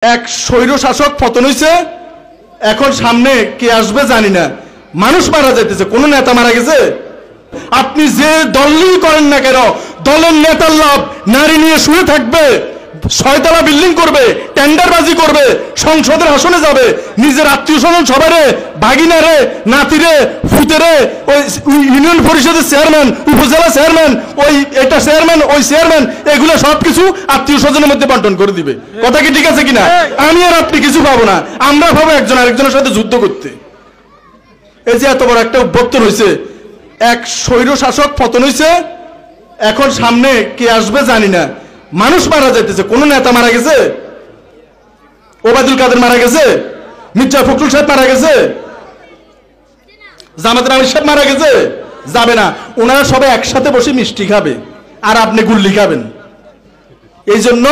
এক স্বৈর শাসক পতন হইছে, এখন সামনে কে আসবে জানি না। মানুষ মারা যাইতেছে, কোন নেতা মারা গেছে? আপনি যে দলই করেন না কেন, দলের নেতার লাভ নারী নিয়ে শুয়ে থাকবে, 6 তলা বিল্ডিং করবে, টেন্ডারবাজি করবে, সংসদের আসনে যাবে, নিজের আত্মীয় স্বজন সবারে, ভাগিনারে, নাতিরে, ফুতেরে, ওই ইউনিয়ন পরিষদের চেয়ারম্যান, উপজেলা চেয়ারম্যান, ওই এটা চেয়ারম্যান, ওই চেয়ারম্যান, এগুলো সবকিছু আত্মীয় স্বজনের মধ্যে বন্টন করে দিবে। কথা কি ঠিক আছে কিনা? আমি আর আপনি কিছু পাবো না, আমরা পাবো একজন আরেকজনের সাথে যুদ্ধ করতে। এই যে এত বড় একটা অভ্যর্থন হয়েছে, এক স্বৈর শাসক পতন হয়েছে, এখন সামনে কে আসবে জানি না। মানুষ মারা যাইতেছে, কোন নেতা মারা গেছে? ওবায়দুল কাদের মারা গেছে? মির্জা ফখরুল সাহেব মারা গেছে? জামাতের আমির সাহেব মারা গেছে? যাবে না, ওনারা সবাই একসাথে বসে মিষ্টি খাবে আর আপনি গুল্লি খাবেন। এই জন্য